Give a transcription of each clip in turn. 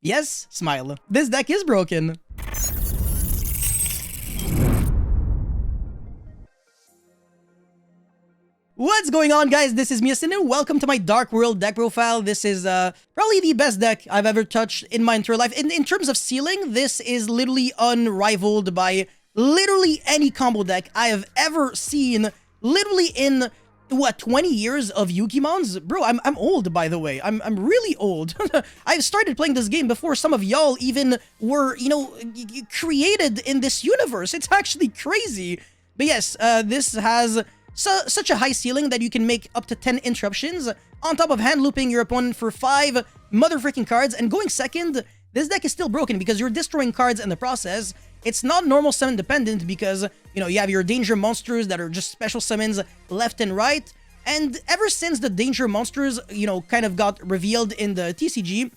Yes, smile. This deck is broken. What's going on, guys? This is Miasin and welcome to my Dark World deck profile. This is probably the best deck I've ever touched in my entire life. In terms of ceiling, this is literally unrivaled by literally any combo deck I have ever seen. Literally in, what, 20 years of Yukimons? Bro, I'm old, by the way. I'm really old. I started playing this game before some of y'all even were, you know, created in this universe. It's actually crazy. But yes, this has such a high ceiling that you can make up to 10 interruptions, on top of hand looping your opponent for 5 motherfreaking cards, and going second, this deck is still broken because you're destroying cards in the process. It's not normal summon dependent because, you know, you have your danger monsters that are just special summons left and right, and ever since the danger monsters, you know, kind of got revealed in the TCG,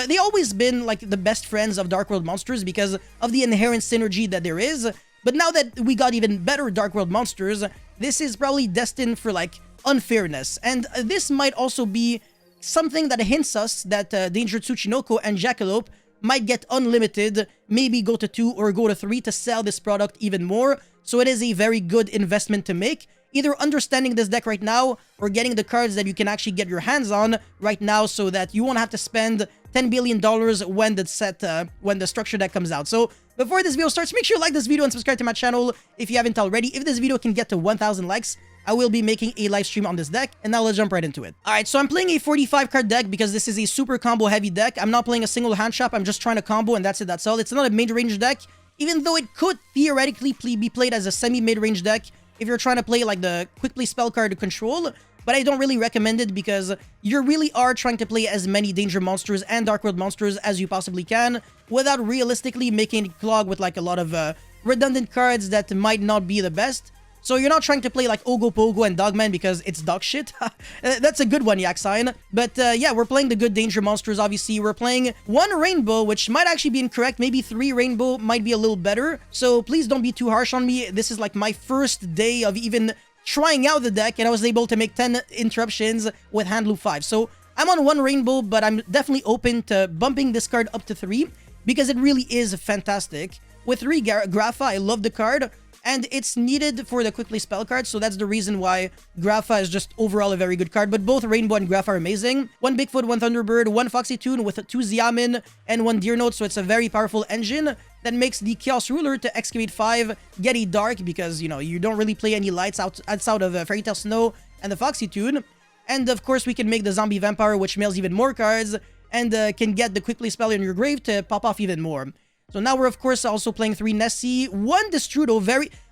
they always been like the best friends of Dark World monsters because of the inherent synergy that there is. But now that we got even better Dark World monsters, this is probably destined for, like, unfairness. And this might also be something that hints us that Danger Tsuchinoko and Jackalope might get unlimited, maybe go to 2 or go to 3 to sell this product even more. So it is a very good investment to make, either understanding this deck right now or getting the cards that you can actually get your hands on right now so that you won't have to spend $10 billion when the structure deck comes out. So before this video starts, make sure you like this video and subscribe to my channel if you haven't already. If this video can get to 1,000 likes, I will be making a live stream on this deck, and now let's jump right into it. Alright, so I'm playing a 45 card deck because this is a super combo heavy deck. I'm not playing a single hand shop, I'm just trying to combo and that's it, that's all. It's not a mid-range deck, even though it could theoretically be played as a semi-mid-range deck if you're trying to play like the quick play spell card to control. But I don't really recommend it because you really are trying to play as many danger monsters and Dark World monsters as you possibly can without realistically making it clog with like a lot of redundant cards that might not be the best. So you're not trying to play like Ogopogo and Dogman because it's dog shit. That's a good one, Yaksign. But yeah, we're playing the good danger monsters, obviously. We're playing 1 rainbow, which might actually be incorrect. Maybe 3 rainbow might be a little better. So please don't be too harsh on me. This is like my first day of even trying out the deck, and I was able to make 10 interruptions with Handloop 5. So I'm on 1 rainbow, but I'm definitely open to bumping this card up to 3 because it really is fantastic. With 3 Grapha, I love the card, and it's needed for the quickly spell card, so that's the reason why Grapha is just overall a very good card. But both Rainbow and Grapha are amazing. 1 Bigfoot, 1 Thunderbird, 1 Foxy Toon with 2 Xiamin, and 1 Deer Note, so it's a very powerful engine that makes the Chaos Ruler to Excavate 5 get a Dark because, you know, you don't really play any lights outside of Fairy Tail Snow and the Foxy Toon. And of course, we can make the Zombie Vampire, which mails even more cards, and can get the quickly spell in your grave to pop off even more. So now we're, of course, also playing 3 Nessie, 1 Destrudo,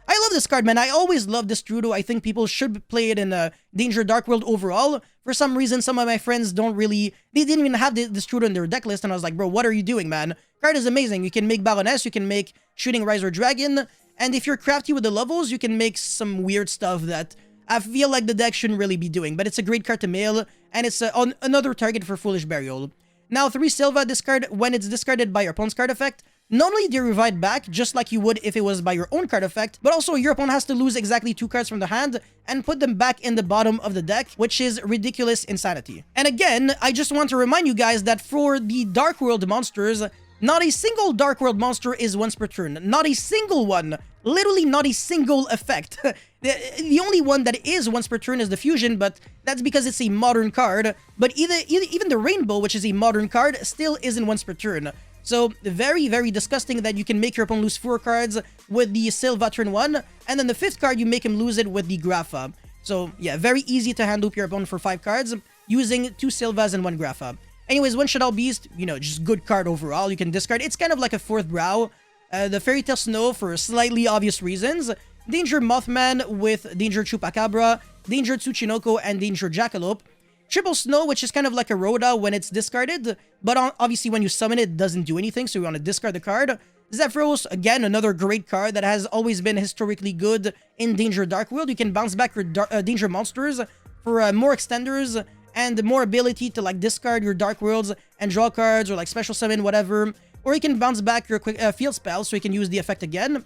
I love this card, man. I always love Destrudo. I think people should play it in Danger Dark World overall. For some reason, some of my friends don't really... They didn't even have the Destrudo in their deck list, and I was like, bro, what are you doing, man? Card is amazing. You can make Baroness, you can make Shooting Riser Dragon, and if you're crafty with the levels, you can make some weird stuff that I feel like the deck shouldn't really be doing. But it's a great card to mail, and it's another target for Foolish Burial. Now, 3 Silva discard when it's discarded by your opponent's card effect. Not only do you revive back, just like you would if it was by your own card effect, but also your opponent has to lose exactly 2 cards from the hand and put them back in the bottom of the deck, which is ridiculous insanity. And again, I just want to remind you guys that for the Dark World monsters, not a single Dark World monster is once per turn. Not a single one. Literally not a single effect. The only one that is once per turn is the Fusion, but that's because it's a modern card. But even the Rainbow, which is a modern card, still isn't once per turn. So, very, very disgusting that you can make your opponent lose 4 cards with the Silva turn 1, and then the 5th card, you make him lose it with the Grapha. So, yeah, very easy to hand loop your opponent for 5 cards, using 2 Silvas and 1 Grapha. Anyways, 1 Shadow Beast, you know, just good card overall. You can discard. It's kind of like a 4th Brow. The Fairy Tail Snow for slightly obvious reasons. Danger Mothman with Danger Chupacabra, Danger Tsuchinoko, and Danger Jackalope. Triple Snow, which is kind of like a Rhoda when it's discarded, but obviously when you summon it, it doesn't do anything, so you want to discard the card. Zephyros, again, another great card that has always been historically good in Danger Dark World. You can bounce back your Danger monsters for more extenders and more ability to like discard your Dark Worlds and draw cards or like special summon, whatever. Or you can bounce back your quick field spell so you can use the effect again.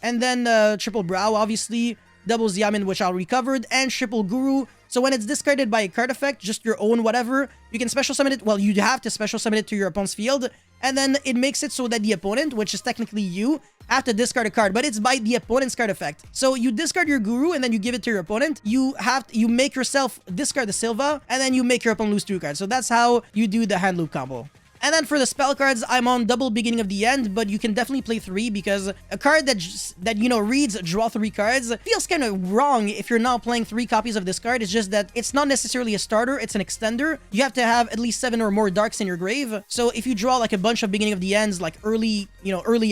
And then Triple Brow, obviously, Double Xiamen, which I recovered, and Triple Guru, So when it's discarded by a card effect, just your own whatever, you can special summon it. Well, you have to special summon it to your opponent's field, and then it makes it so that the opponent, which is technically you, have to discard a card, but it's by the opponent's card effect. So you discard your Guru and then you give it to your opponent. You make yourself discard the Silva, and then you make your opponent lose 2 cards. So that's how you do the hand loop combo. And then for the spell cards, I'm on double beginning of the end, but you can definitely play 3 because a card that you know reads draw 3 cards feels kind of wrong if you're not playing 3 copies of this card. It's just that it's not necessarily a starter, it's an extender. You have to have at least 7 or more darks in your grave. So if you draw like a bunch of beginning of the ends like early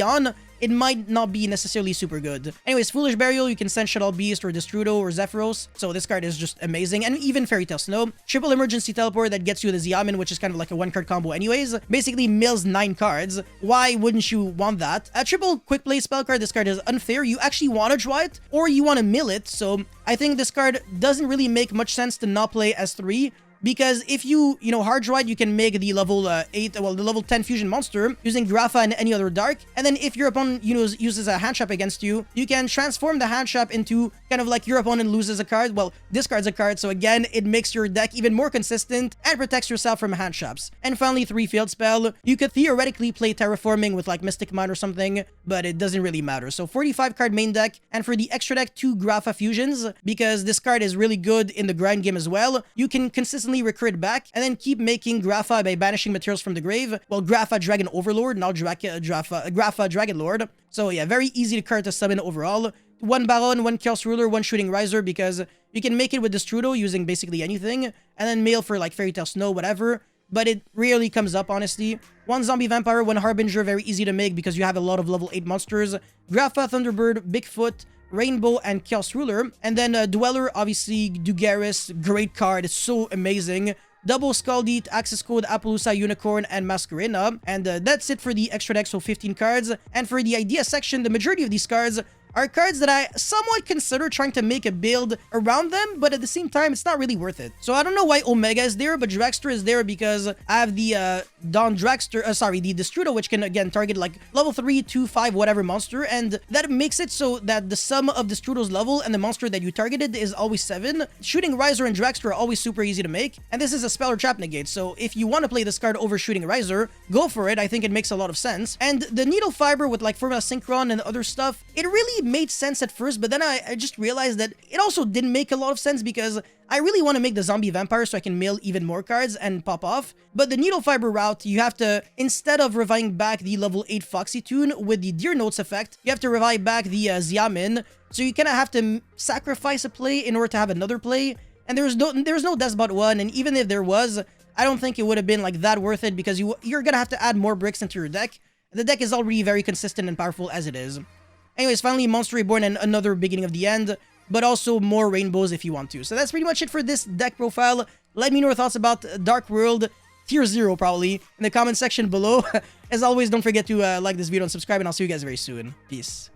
on, it might not be necessarily super good. Anyways, Foolish Burial, you can send Shuttle Beast or Destrudo or Zephyros, so this card is just amazing, and even Fairy Tail Snow. Triple Emergency Teleport that gets you the Xiamen, which is kind of like a 1-card combo anyways. Basically mills 9 cards. Why wouldn't you want that? A triple Quick Play spell card, this card is unfair. You actually want to draw it, or you want to mill it, so I think this card doesn't really make much sense to not play as 3. Because if you hard draw it, you can make the level 8, well, the level 10 fusion monster using Grapha and any other dark. And then if your opponent, uses a hand trap against you, you can transform the hand trap into kind of like your opponent loses a card, well, discards a card. So again, it makes your deck even more consistent and protects yourself from hand traps. And finally, 3 field spell. You could theoretically play Terraforming with like Mystic Mind or something, but it doesn't really matter. So 45 card main deck, and for the extra deck, 2 Grapha fusions, because this card is really good in the grind game as well. You can consistently recur it back, and then keep making Grapha by banishing materials from the grave. Well, Grapha Dragon Overlord, not Grapha Dragon Lord. So yeah, very easy card to summon overall. 1 Baron, 1 Chaos Ruler, 1 Shooting Riser, because you can make it with Destrudo using basically anything, and then mail for like Fairy Tail Snow, whatever. But it rarely comes up, honestly. 1 Zombie Vampire, 1 Harbinger, very easy to make because you have a lot of level 8 monsters. Grapha, Thunderbird, Bigfoot, Rainbow, and Chaos Ruler. And then Dweller, obviously, Dugaris, great card, it's so amazing. Double Skull Deed, Access Code, Appaloosa, Unicorn, and Masquerena. And that's it for the extra deck, so 15 cards. And for the idea section, the majority of these cards are cards that I somewhat consider trying to make a build around them, but at the same time, it's not really worth it. So I don't know why Omega is there, but Dragster is there because I have the Don Dragster, the Destrudo, which can, again, target like level 3, 2, 5, whatever monster, and that makes it so that the sum of Destrudo's level and the monster that you targeted is always 7. Shooting Riser and Dragster are always super easy to make, and this is a spell or trap negate, so if you want to play this card over Shooting Riser, go for it. I think it makes a lot of sense. And the Needle Fiber with like Formula Synchron and other stuff, it really made sense at first, but then I just realized that it also didn't make a lot of sense because I really want to make the Zombie Vampire so I can mill even more cards and pop off. But the Needle Fiber route, you have to, instead of reviving back the level 8 Foxy Tune with the Deer Notes effect, you have to revive back the Xiamen. So you kind of have to sacrifice a play in order to have another play. And there's no Despot 1, and even if there was, I don't think it would have been like that worth it because you're gonna have to add more bricks into your deck. The deck is already very consistent and powerful as it is. Anyways, finally, Monster Reborn and another beginning of the end, but also more rainbows if you want to. So that's pretty much it for this deck profile. Let me know your thoughts about Dark World Tier 0 probably in the comment section below. As always, don't forget to like this video and subscribe, and I'll see you guys very soon. Peace.